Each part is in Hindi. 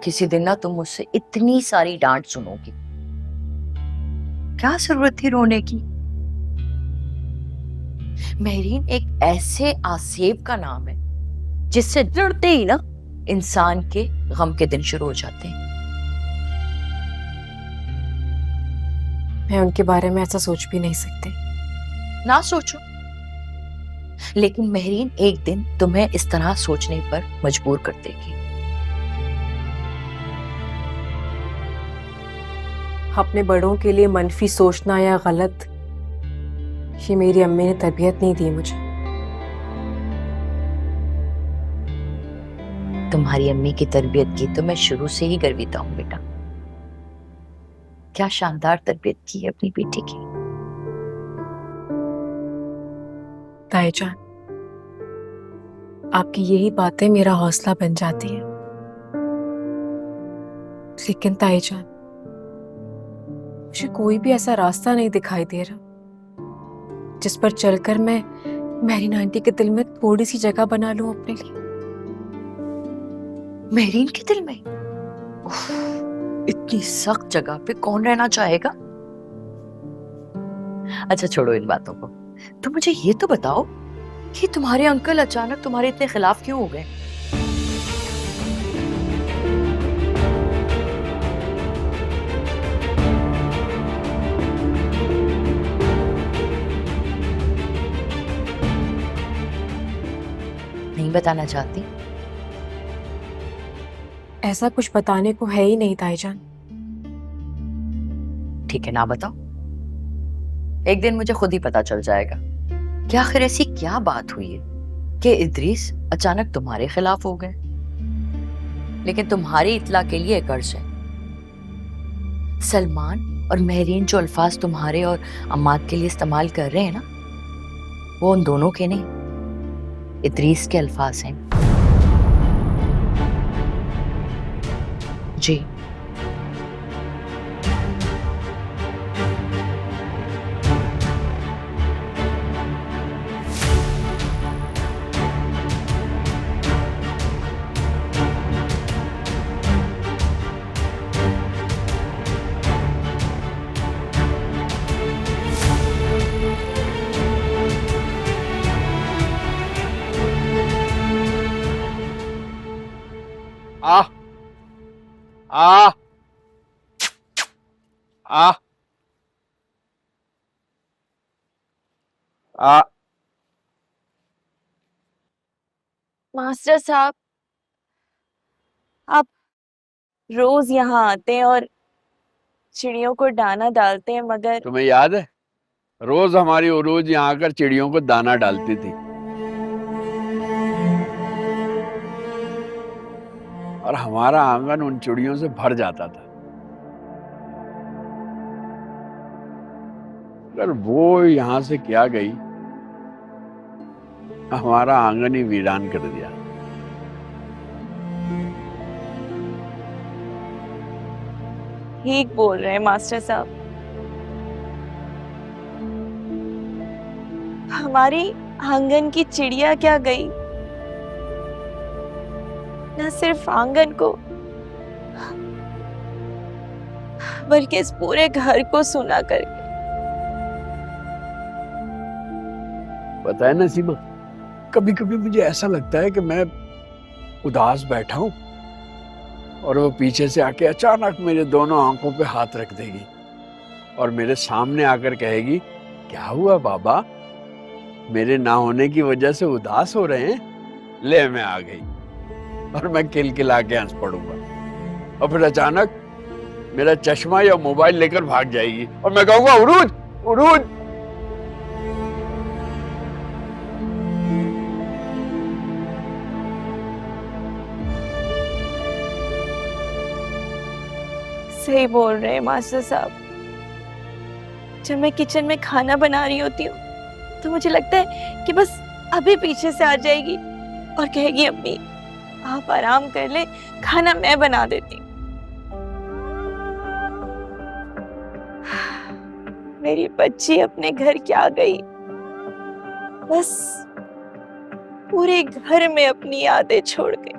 किसी दिन ना तुम मुझसे इतनी सारी डांट सुनोगी। क्या जरूरत थी रोने की? मेहरीन एक ऐसे आसेब का नाम है जिससे जुड़ते ही ना इंसान के गम के दिन शुरू हो जाते हैं। मैं उनके बारे में ऐसा सोच भी नहीं सकती। ना सोचो, लेकिन मेहरीन एक दिन तुम्हें इस तरह सोचने पर मजबूर कर देगी। अपने बड़ों के लिए मनफी सोचना या गलत, ये मेरी अम्मी ने तरबियत नहीं दी मुझे। तुम्हारी अम्मी की तरबियत की तो मैं शुरू से ही गर्वित हूं बेटा। क्या शानदार तरबियत की है अपनी बेटी की। ताईजान, आपकी यही बातें मेरा हौसला बन जाती हैं। लेकिन ताईजान, मुझे कोई भी ऐसा रास्ता नहीं दिखाई दे रहा जिस पर चलकर मैं मेहरीन आंटी के दिल में थोड़ी सी जगह बना लूं अपने लिए। मेहरीन के दिल में उफ, इतनी सख्त जगह पे कौन रहना चाहेगा? अच्छा छोड़ो इन बातों को। तो मुझे ये तो बताओ कि तुम्हारे अंकल अचानक तुम्हारे इतने खिलाफ क्यों हो गए? नहीं बताना चाहती? ऐसा कुछ बताने को है ही नहीं ताईजान। ठीक है, ना बताओ। एक दिन मुझे खुद ही पता चल जाएगा कि आखिर ऐसी क्या बात हुई है कि इद्रीस अचानक तुम्हारे खिलाफ हो गए। लेकिन तुम्हारी इत्ला के लिए एक अर्ज है। सलमान और मेहरीन जो अल्फाज तुम्हारे और अम्माद के लिए इस्तेमाल कर रहे हैं ना, वो उन दोनों के नहीं, इद्रीस के अल्फाज हैं। जी। आ आ आ आ मास्टर साहब, आप रोज यहाँ आते हैं और चिड़ियों को दाना डालते हैं, मगर तुम्हें याद है रोज हमारी उरूज यहाँ आकर चिड़ियों को दाना डालती थी और हमारा आंगन उन चिड़ियों से भर जाता था। अगर वो यहाँ से क्या गई, हमारा आंगन ही वीरान कर दिया। ठीक बोल रहे हैं मास्टर साहब। हमारी आंगन की चिड़िया क्या गई, न सिर्फ आंगन को बल्कि इस पूरे घर को सुना करके। पता है नसीमा, कभी कभी मुझे ऐसा लगता है कि मैं उदास बैठा हूं और वो पीछे से आके अचानक मेरे दोनों आंखों पे हाथ रख देगी और मेरे सामने आकर कहेगी, क्या हुआ बाबा, मेरे ना होने की वजह से उदास हो रहे हैं? ले मैं आ गई। और मैं किलकिला के हंस पड़ूंगा और फिर अचानक मेरा चश्मा या मोबाइल लेकर भाग जाएगी और मैं कहूंगा, उरूज उरूज। सही बोल रहे हैं मास्टर साहब। जब मैं किचन में खाना बना रही होती हूँ तो मुझे लगता है कि बस अभी पीछे से आ जाएगी और कहेगी, अम्मी आप आराम कर ले, खाना मैं बना देती हूँ। मेरी बच्ची अपने घर क्या गई, बस पूरे घर में अपनी यादें छोड़ गई।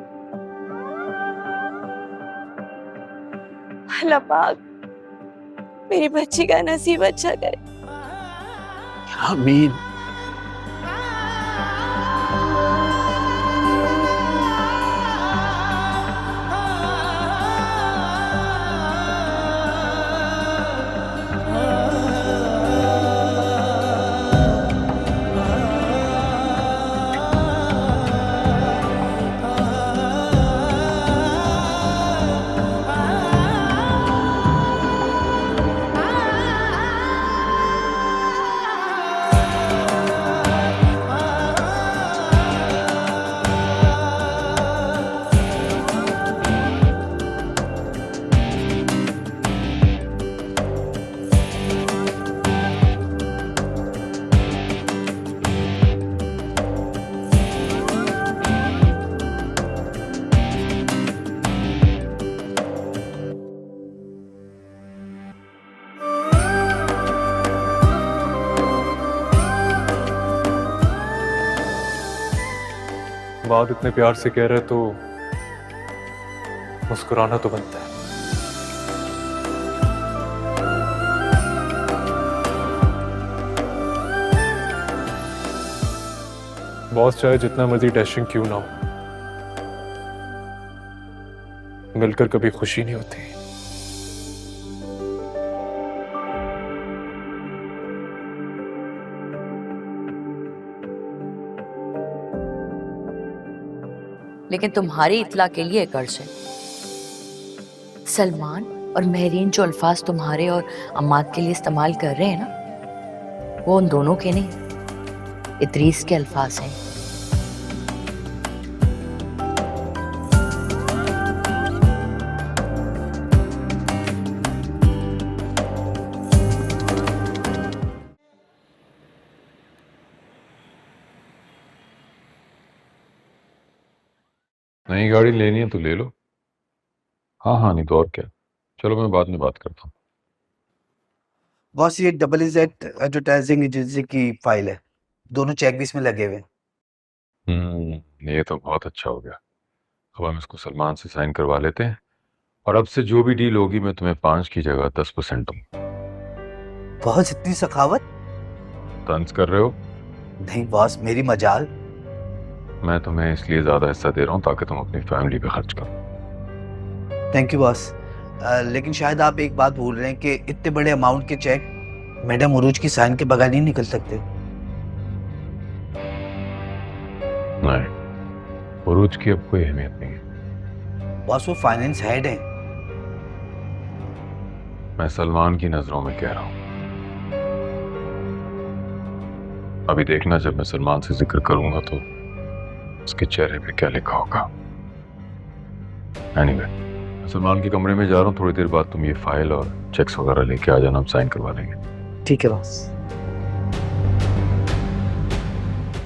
अल्लाह पाक मेरी बच्ची का नसीब अच्छा करे। आमीन। बात इतने प्यार से कह रहे तो मुस्कुराना तो बनता है। बॉस चाहे जितना मर्जी डैशिंग क्यों ना हो, मिलकर कभी खुशी नहीं होती। लेकिन तुम्हारी इत्तला के लिए एक अर्ज है, सलमान और महरीन जो अल्फाज तुम्हारे और अम्माद के लिए इस्तेमाल कर रहे हैं ना, वो उन दोनों के नहीं, इद्रीस के अल्फाज हैं। नई गाड़ी लेनी है तो ले लो। हाँ हाँ, नहीं तो और क्या। चलो मैं बाद में बात करता हूँ। बॉस ये EZ एडवर्टाइजिंग एजेंसी की फाइल है, दोनों चेक भी इसमें लगे हुए हैं। ये तो बहुत अच्छा हो गया। अब हम इसको सलमान से साइन करवा लेते हैं, और अब से जो भी डील होगी मैं तुम्हें 5 की जगह 10% दूंगा। बॉस इतनी सखावत? तंज कर रहे हो? नहीं बॉस, मेरी मजाल। मैं तुम्हें इसलिए ज्यादा हिस्सा दे रहा हूँ ताकि तुम अपनी फैमिली पे खर्च करो। Thank you boss. लेकिन शायद आप एक बात भूल रहे हैं कि इतने बड़े अमाउंट के चेक मैडम उरूज की साइन के बगैर नहीं निकल सकते। नहीं, उरूज की अब कोई अहमियत नहीं है। बॉस वो फाइनेंस हेड हैं। मैं सलमान की नजरों में कह रहा हूँ। अभी देखना, जब मैं सलमान से जिक्र करूंगा तो उसके चेहरे पे क्या लिखा होगा। एनीवे, मैं सलमान के कमरे में जा रहा हूँ। थोड़ी देर बाद तुम ये फाइल और चेक्स वगैरह लेके आ जाना, हम साइन करवा लेंगे। ठीक है बॉस।